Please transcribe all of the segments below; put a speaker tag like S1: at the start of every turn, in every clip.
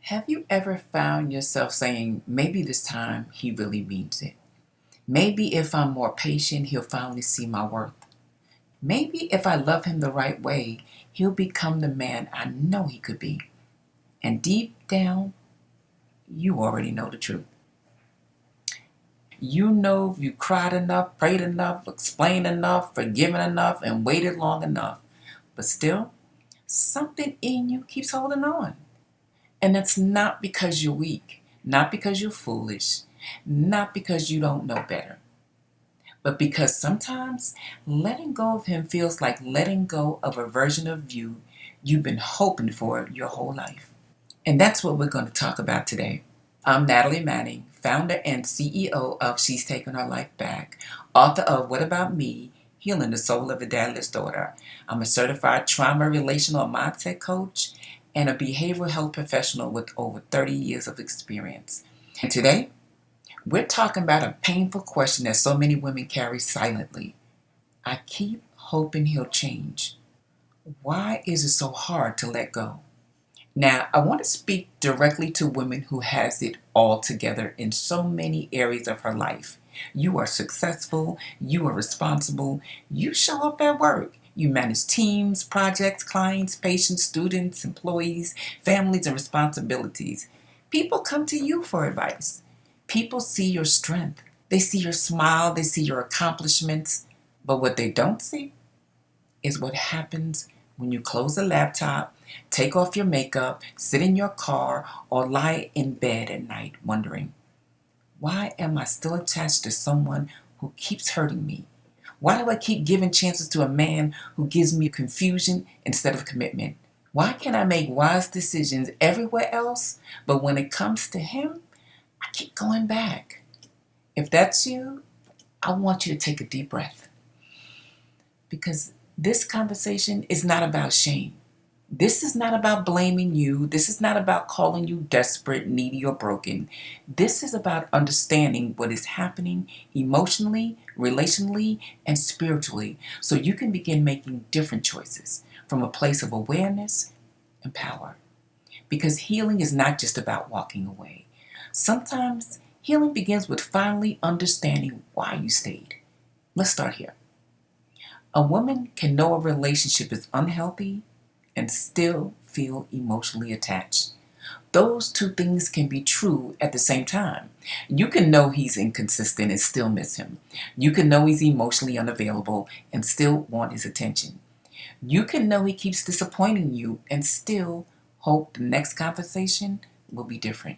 S1: Have you ever found yourself saying, maybe this time he really means it? Maybe if I'm more patient, he'll finally see my worth. Maybe if I love him the right way, he'll become the man I know he could be. And deep down, you already know the truth. You know you cried enough, prayed enough, explained enough, forgiven enough, and waited long enough. But still, something in you keeps holding on. And it's not because you're weak, not because you're foolish, not because you don't know better, but because sometimes letting go of him feels like letting go of a version of you you've been hoping for your whole life. And that's what we're going to talk about today. I'm Natalie Manning, founder and CEO of She's Taken Her Life Back, author of What About Me? Healing the Soul of a Daddyless Daughter. I'm a certified trauma relational and mindset coach and a behavioral health professional with over 30 years of experience. And today, we're talking about a painful question that so many women carry silently. I keep hoping he'll change. Why is it so hard to let go? Now, I want to speak directly to women who has it all together in so many areas of her life. You are successful, you are responsible, you show up at work. You manage teams, projects, clients, patients, students, employees, families, and responsibilities. People come to you for advice. People see your strength. They see your smile, they see your accomplishments. But what they don't see is what happens when you close the laptop, take off your makeup, sit in your car, or lie in bed at night wondering, why am I still attached to someone who keeps hurting me? Why do I keep giving chances to a man who gives me confusion instead of commitment? Why can't I make wise decisions everywhere else, but when it comes to him, I keep going back? If that's you, I want you to take a deep breath, because this conversation is not about shame. This is not about blaming you. This is not about calling you desperate, needy, or broken. This is about understanding what is happening emotionally, relationally, and spiritually so you can begin making different choices from a place of awareness and power. Because healing is not just about walking away. Sometimes healing begins with finally understanding why you stayed. Let's start here. A woman can know a relationship is unhealthy and still feel emotionally attached. Those two things can be true at the same time. You can know he's inconsistent and still miss him. You can know he's emotionally unavailable and still want his attention. You can know he keeps disappointing you and still hope the next conversation will be different.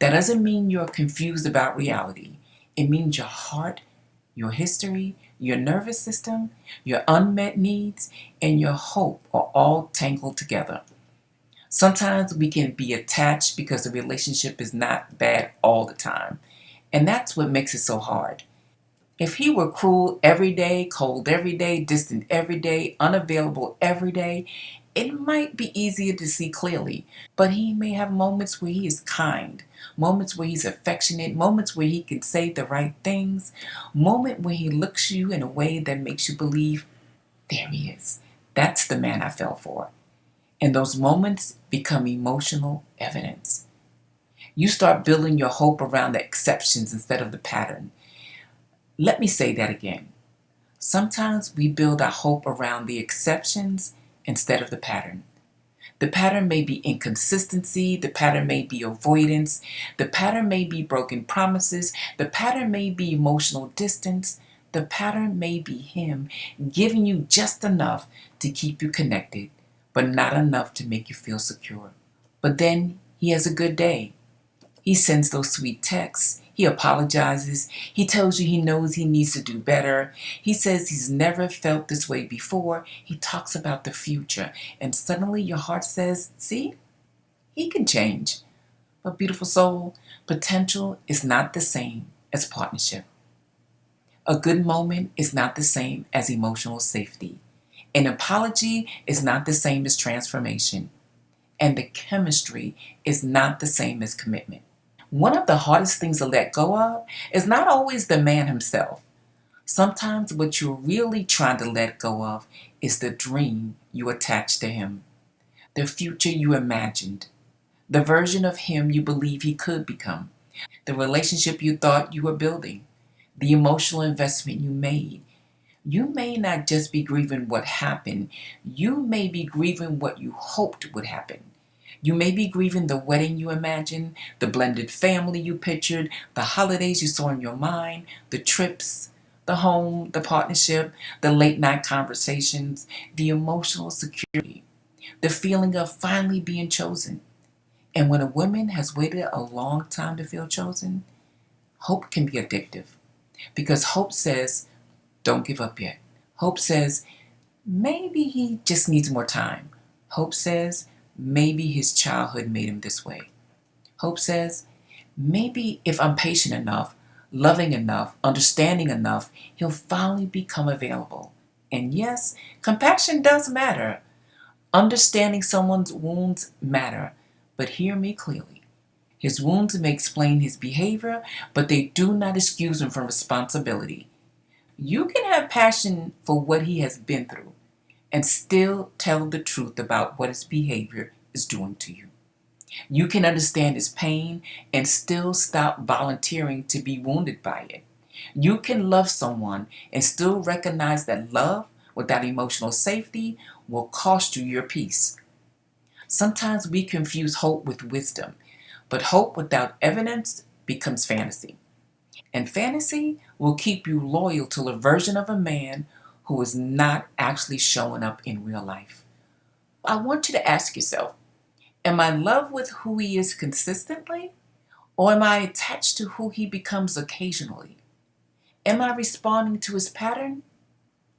S1: That doesn't mean you're confused about reality. It means your heart, your history, your nervous system, your unmet needs, and your hope are all tangled together. Sometimes we can be attached because the relationship is not bad all the time, and that's what makes it so hard. If he were cruel every day, cold every day, distant every day, unavailable every day, it might be easier to see clearly. But he may have moments where he is kind, moments where he's affectionate, moments where he can say the right things, moment where he looks you in a way that makes you believe, there he is. That's the man I fell for. And those moments become emotional evidence. You start building your hope around the exceptions instead of the pattern. Let me say that again. Sometimes we build our hope around the exceptions instead of the pattern. The pattern may be inconsistency, the pattern may be avoidance, the pattern may be broken promises, the pattern may be emotional distance, the pattern may be him giving you just enough to keep you connected, but not enough to make you feel secure. But then he has a good day. He sends those sweet texts. He apologizes. He tells you he knows he needs to do better. He says he's never felt this way before. He talks about the future. And suddenly your heart says, see, he can change. But beautiful soul, potential is not the same as partnership. A good moment is not the same as emotional safety. An apology is not the same as transformation. And the chemistry is not the same as commitment. One of the hardest things to let go of is not always the man himself. Sometimes what you're really trying to let go of is the dream you attached to him, the future you imagined, the version of him you believe he could become, the relationship you thought you were building, the emotional investment you made. You may not just be grieving what happened, you may be grieving what you hoped would happen. You may be grieving the wedding you imagined, the blended family you pictured, the holidays you saw in your mind, the trips, the home, the partnership, the late night conversations, the emotional security, the feeling of finally being chosen. And when a woman has waited a long time to feel chosen, hope can be addictive because hope says, don't give up yet. Hope says, maybe he just needs more time. Hope says, maybe his childhood made him this way. Hope says, maybe if I'm patient enough, loving enough, understanding enough, he'll finally become available. And yes, compassion does matter. Understanding someone's wounds matter. But hear me clearly. His wounds may explain his behavior, but they do not excuse him from responsibility. You can have passion for what he has been through and still tell the truth about what his behavior is doing to you. You can understand his pain and still stop volunteering to be wounded by it. You can love someone and still recognize that love without emotional safety will cost you your peace. Sometimes we confuse hope with wisdom, but hope without evidence becomes fantasy. And fantasy will keep you loyal to a version of a man who is not actually showing up in real life. I want you to ask yourself, am I in love with who he is consistently? Or am I attached to who he becomes occasionally? Am I responding to his pattern?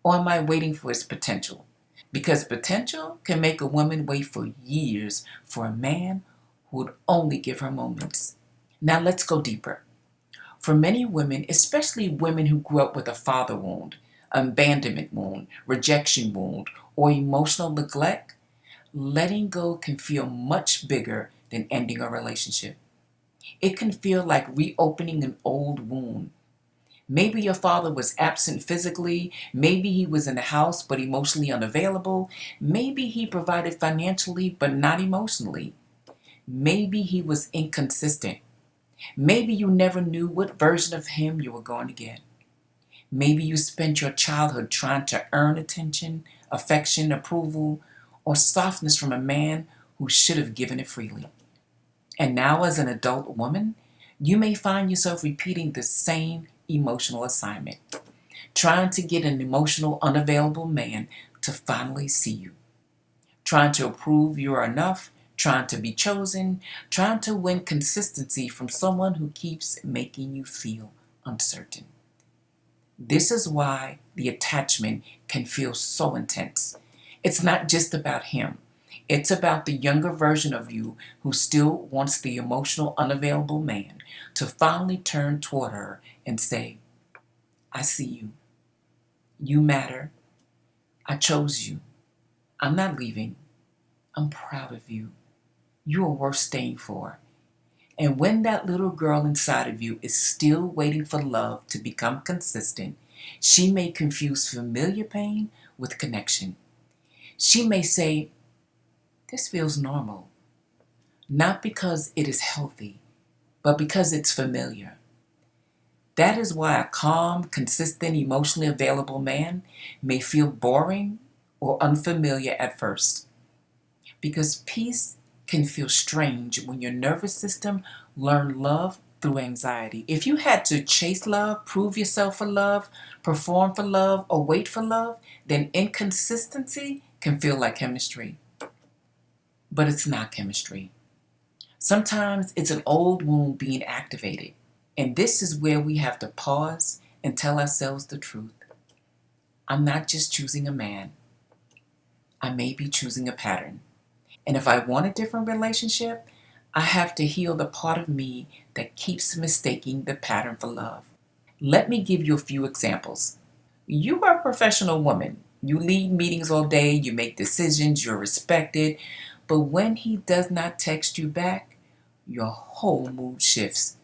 S1: Or am I waiting for his potential? Because potential can make a woman wait for years for a man who would only give her moments. Now let's go deeper. For many women, especially women who grew up with a father wound, abandonment wound, rejection wound, or emotional neglect, letting go can feel much bigger than ending a relationship. It can feel like reopening an old wound. Maybe your father was absent physically, maybe he was in the house but emotionally unavailable, maybe he provided financially but not emotionally, maybe he was inconsistent. Maybe you never knew what version of him you were going to get. Maybe you spent your childhood trying to earn attention, affection, approval, or softness from a man who should have given it freely. And now, as an adult woman, you may find yourself repeating the same emotional assignment, trying to get an emotional, unavailable man to finally see you, trying to prove you are enough, trying to be chosen, trying to win consistency from someone who keeps making you feel uncertain. This is why the attachment can feel so intense. It's not just about him. It's about the younger version of you who still wants the emotional, unavailable man to finally turn toward her and say, I see you. You matter. I chose you. I'm not leaving. I'm proud of you. You are worth staying for. And when that little girl inside of you is still waiting for love to become consistent, she may confuse familiar pain with connection. She may say, this feels normal, not because it is healthy, but because it's familiar. That is why a calm, consistent, emotionally available man may feel boring or unfamiliar at first. Because peace can feel strange when your nervous system learned love through anxiety. If you had to chase love, prove yourself for love, perform for love, or wait for love, then inconsistency can feel like chemistry. But it's not chemistry. Sometimes it's an old wound being activated. And this is where we have to pause and tell ourselves the truth. I'm not just choosing a man. I may be choosing a pattern. And if I want a different relationship, I have to heal the part of me that keeps mistaking the pattern for love. Let me give you a few examples. You are a professional woman. You lead meetings all day, you make decisions, you're respected. But when he does not text you back, your whole mood shifts.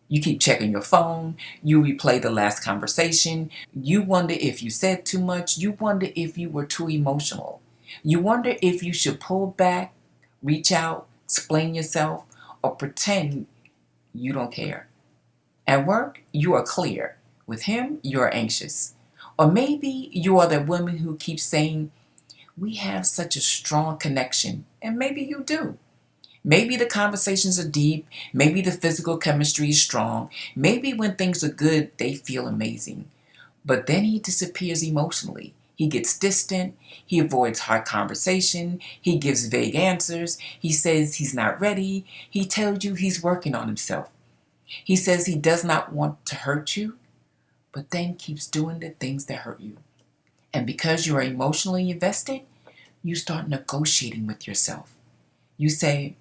S1: You keep checking your phone, you replay the last conversation, you wonder if you said too much, you wonder if you were too emotional. You wonder if you should pull back, reach out, explain yourself, or pretend you don't care. At work, you are clear. With him, you are anxious. Or maybe you are the woman who keeps saying, "We have such a strong connection." And maybe you do. Maybe the conversations are deep. Maybe the physical chemistry is strong. Maybe when things are good, they feel amazing. But then he disappears emotionally. He gets distant. He avoids hard conversation. He gives vague answers. He says he's not ready. He tells you he's working on himself. He says he does not want to hurt you, but then keeps doing the things that hurt you. And because you are emotionally invested, you start negotiating with yourself. You say,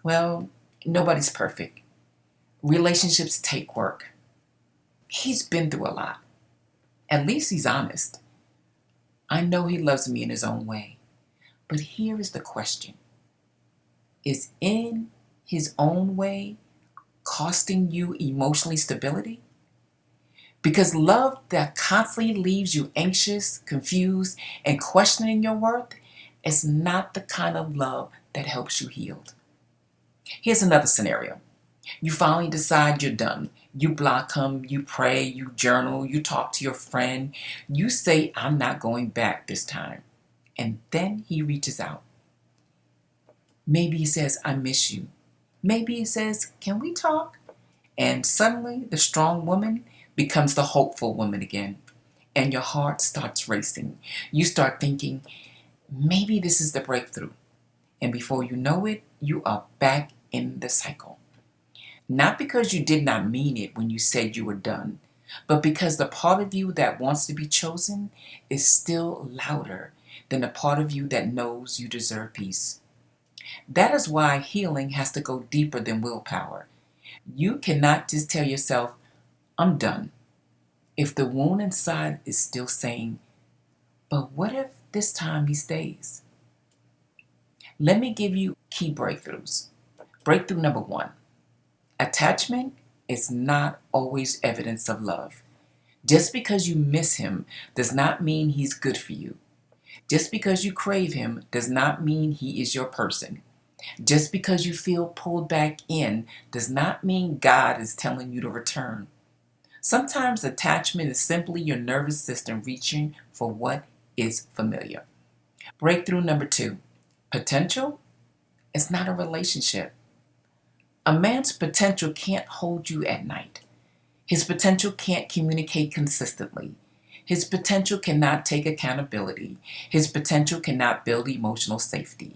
S1: well, nobody's perfect. Relationships take work. He's been through a lot. At least he's honest. I know he loves me in his own way. But here is the question. Is in his own way costing you emotionally stability? Because love that constantly leaves you anxious, confused, and questioning your worth is not the kind of love that helps you heal. Here's another scenario. You finally decide you're done. You block him, you pray, you journal, you talk to your friend. You say, "I'm not going back this time." And then he reaches out. Maybe he says, "I miss you." Maybe he says, "Can we talk?" And suddenly the strong woman becomes the hopeful woman again. And your heart starts racing. You start thinking, maybe this is the breakthrough. And before you know it, you are back in the cycle. Not because you did not mean it when you said you were done, but because the part of you that wants to be chosen is still louder than the part of you that knows you deserve peace. That is why healing has to go deeper than willpower. You cannot just tell yourself, "I'm done," if the wound inside is still saying, "But what if this time he stays?" Let me give you key breakthroughs. Breakthrough number one. Attachment is not always evidence of love. Just because you miss him does not mean he's good for you. Just because you crave him does not mean he is your person. Just because you feel pulled back in does not mean God is telling you to return. Sometimes attachment is simply your nervous system reaching for what is familiar. Breakthrough number two. Potential is not a relationship. A man's potential can't hold you at night. His potential can't communicate consistently. His potential cannot take accountability. His potential cannot build emotional safety.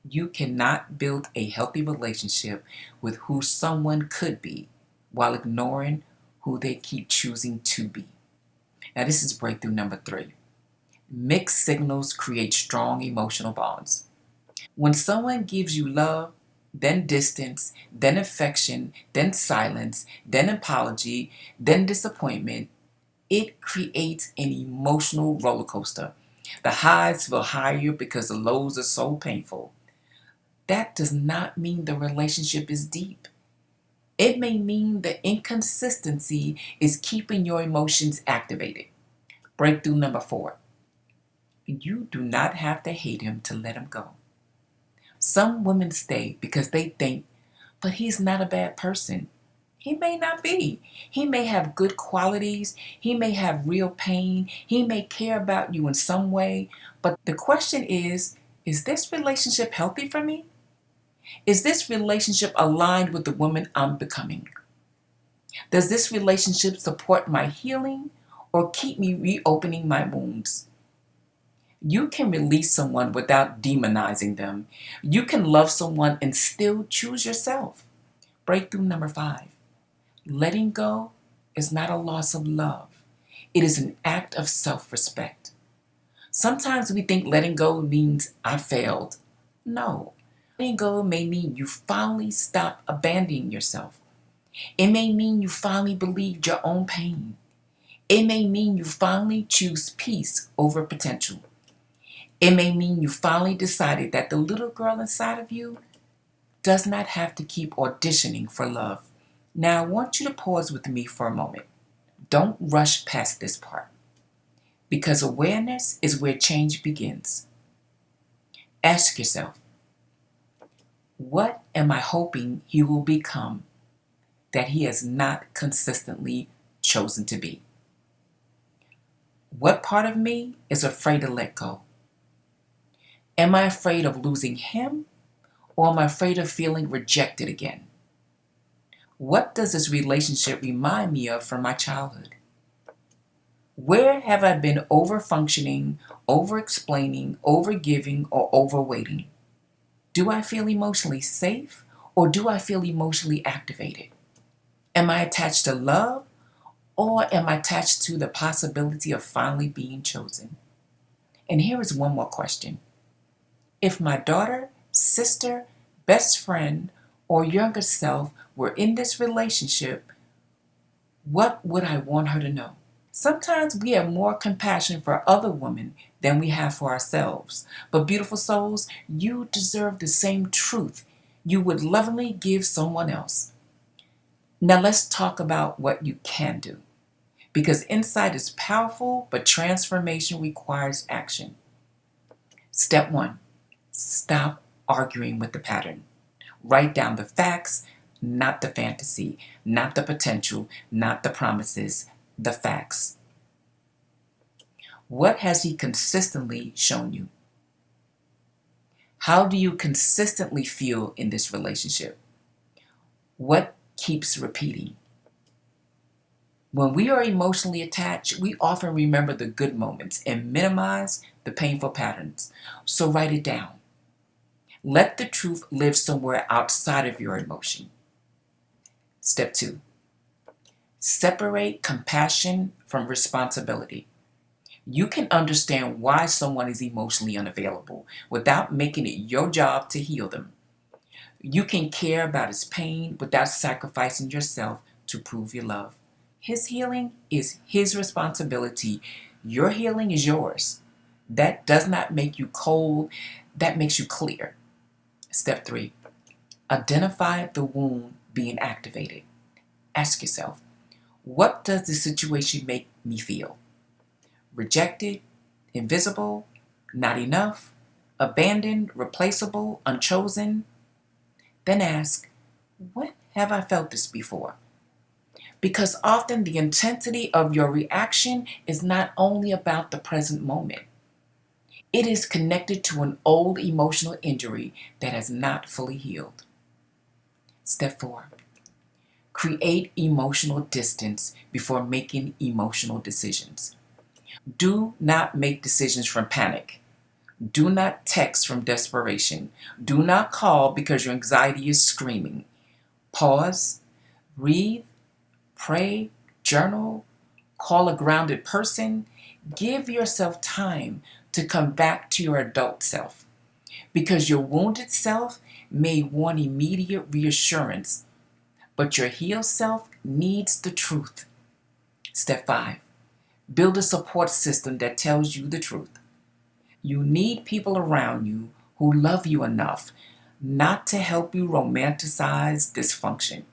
S1: You cannot build a healthy relationship with who someone could be while ignoring who they keep choosing to be. Now, this is breakthrough number three. Mixed signals create strong emotional bonds. When someone gives you love, then distance, then affection, then silence, then apology, then disappointment, it creates an emotional roller coaster. The highs feel higher because the lows are so painful. That does not mean the relationship is deep. It may mean the inconsistency is keeping your emotions activated. Breakthrough number four. You do not have to hate him to let him go. Some women stay because they think, but he's not a bad person. He may not be. He may have good qualities. He may have real pain. He may care about you in some way. But the question is this relationship healthy for me? Is this relationship aligned with the woman I'm becoming? Does this relationship support my healing or keep me reopening my wounds? You can release someone without demonizing them. You can love someone and still choose yourself. Breakthrough number five. Letting go is not a loss of love. It is an act of self-respect. Sometimes we think letting go means I failed. No. Letting go may mean you finally stop abandoning yourself. It may mean you finally believed your own pain. It may mean you finally choose peace over potential. It may mean you finally decided that the little girl inside of you does not have to keep auditioning for love. Now, I want you to pause with me for a moment. Don't rush past this part because awareness is where change begins. Ask yourself, What am I hoping he will become that he has not consistently chosen to be? What part of me is afraid to let go? Am I afraid of losing him, or am I afraid of feeling rejected again? What does this relationship remind me of from my childhood? Where have I been over functioning, over explaining, over giving, or over waiting? Do I feel emotionally safe, or do I feel emotionally activated? Am I attached to love, or am I attached to the possibility of finally being chosen? And here is one more question. If my daughter, sister, best friend, or younger self were in this relationship, what would I want her to know? Sometimes we have more compassion for other women than we have for ourselves. But beautiful souls, you deserve the same truth you would lovingly give someone else. Now let's talk about what you can do. Because insight is powerful, but transformation requires action. Step 1. Stop arguing with the pattern. Write down the facts, not the fantasy, not the potential, not the promises, the facts. What has he consistently shown you? How do you consistently feel in this relationship? What keeps repeating? When we are emotionally attached, we often remember the good moments and minimize the painful patterns. So write it down. Let the truth live somewhere outside of your emotion. Step 2. Separate compassion from responsibility. You can understand why someone is emotionally unavailable without making it your job to heal them. You can care about his pain without sacrificing yourself to prove your love. His healing is his responsibility. Your healing is yours. That does not make you cold, that makes you clear. Step 3. Identify the wound being activated. Ask yourself, what does the situation make me feel? Rejected, invisible, not enough, abandoned, replaceable, unchosen? Then ask, when have I felt this before? Because often the intensity of your reaction is not only about the present moment. It is connected to an old emotional injury that has not fully healed. Step 4. Create emotional distance before making emotional decisions. Do not make decisions from panic. Do not text from desperation. Do not call because your anxiety is screaming. Pause, breathe, pray, journal, call a grounded person. Give yourself time to come back to your adult self because your wounded self may want immediate reassurance, but your healed self needs the truth. Step 5. Build a support system that tells you the truth. You need people around you who love you enough not to help you romanticize dysfunction.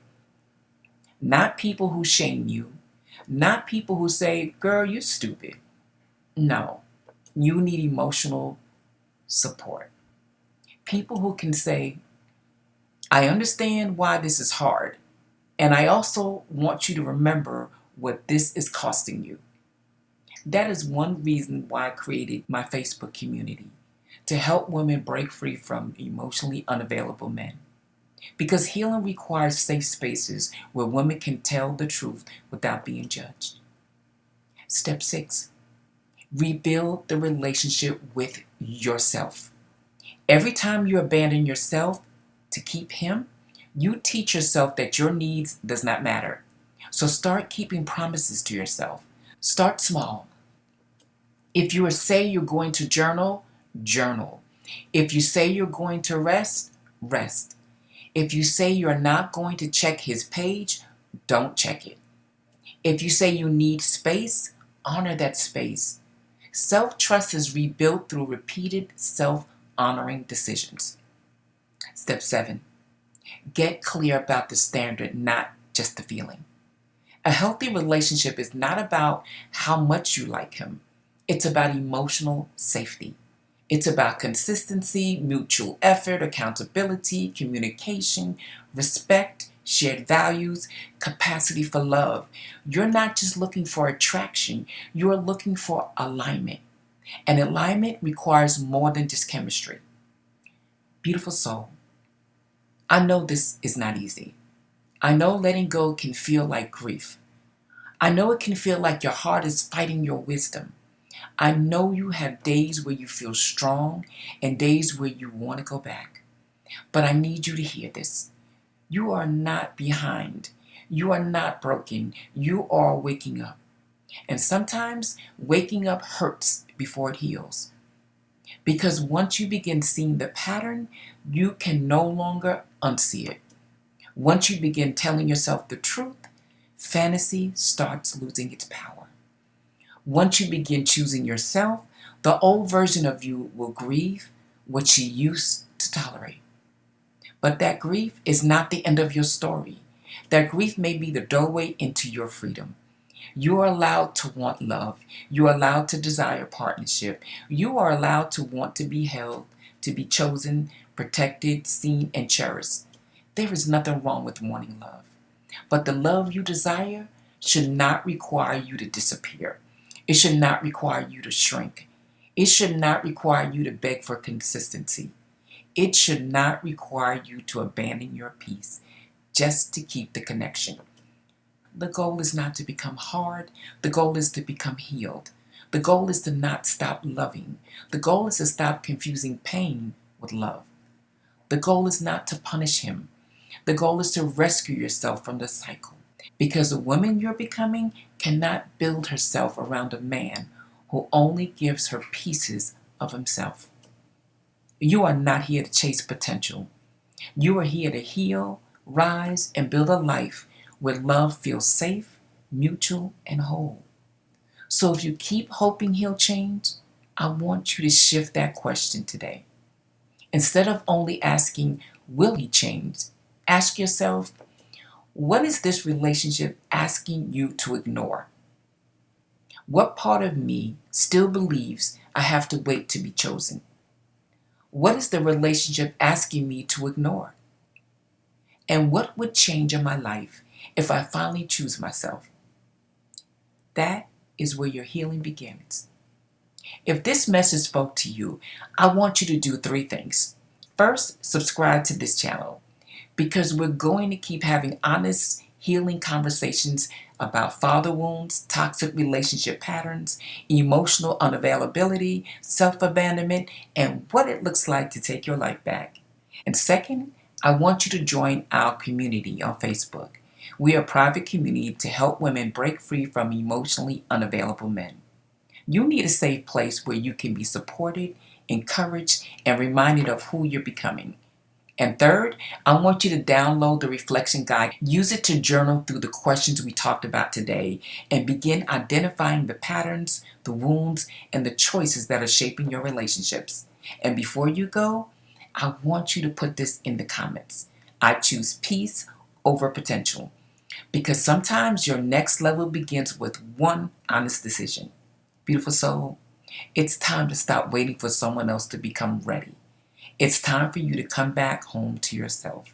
S1: Not people who shame you. Not people who say, girl, you're stupid. No, you need emotional support. People who can say, I understand why this is hard, and I also want you to remember what this is costing you. That is one reason why I created my Facebook community, to help women break free from emotionally unavailable men. Because healing requires safe spaces where women can tell the truth without being judged. Step 6. Rebuild the relationship with yourself. Every time you abandon yourself to keep him, you teach yourself that your needs does not matter. So start keeping promises to yourself. Start small. If you say you're going to journal, journal. If you say you're going to rest, rest. If you say you're not going to check his page, don't check it. If you say you need space, honor that space. Self-trust is rebuilt through repeated self-honoring decisions. Step 7. Get clear about the standard, not just the feeling. A healthy relationship is not about how much you like him. It's about emotional safety. It's about consistency, mutual effort, accountability, communication, respect, shared values, capacity for love. You're not just looking for attraction, you're looking for alignment. And alignment requires more than just chemistry. Beautiful soul, I know this is not easy. I know letting go can feel like grief. I know it can feel like your heart is fighting your wisdom. I know you have days where you feel strong and days where you want to go back. But I need you to hear this. You are not behind. You are not broken. You are waking up. And sometimes waking up hurts before it heals. Because once you begin seeing the pattern, you can no longer unsee it. Once you begin telling yourself the truth, fantasy starts losing its power. Once you begin choosing yourself, the old version of you will grieve what you used to tolerate. But that grief is not the end of your story. That grief may be the doorway into your freedom. You are allowed to want love. You are allowed to desire partnership. You are allowed to want to be held, to be chosen, protected, seen, and cherished. There is nothing wrong with wanting love. But the love you desire should not require you to disappear. It should not require you to shrink. It should not require you to beg for consistency. It should not require you to abandon your peace just to keep the connection. The goal is not to become hard. The goal is to become healed. The goal is to not stop loving. The goal is to stop confusing pain with love. The goal is not to punish him. The goal is to rescue yourself from the cycle. Because the woman you're becoming cannot build herself around a man who only gives her pieces of himself. You are not here to chase potential. You are here to heal, rise, and build a life where love feels safe, mutual, and whole. So if you keep hoping he'll change, I want you to shift that question today. Instead of only asking, will he change? Ask yourself, what is this relationship asking you to ignore? What part of me still believes I have to wait to be chosen? What is the relationship asking me to ignore? And what would change in my life if I finally choose myself? That is where your healing begins. If this message spoke to you, I want you to do 3 things. First, subscribe to this channel because we're going to keep having honest, healing conversations about father wounds, toxic relationship patterns, emotional unavailability, self-abandonment, and what it looks like to take your life back. And second, I want you to join our community on Facebook. We are a private community to help women break free from emotionally unavailable men. You need a safe place where you can be supported, encouraged, and reminded of who you're becoming. And third, I want you to download the reflection guide. Use it to journal through the questions we talked about today and begin identifying the patterns, the wounds, and the choices that are shaping your relationships. And before you go, I want you to put this in the comments. I choose peace over potential. Because sometimes your next level begins with one honest decision. Beautiful soul, it's time to stop waiting for someone else to become ready. It's time for you to come back home to yourself.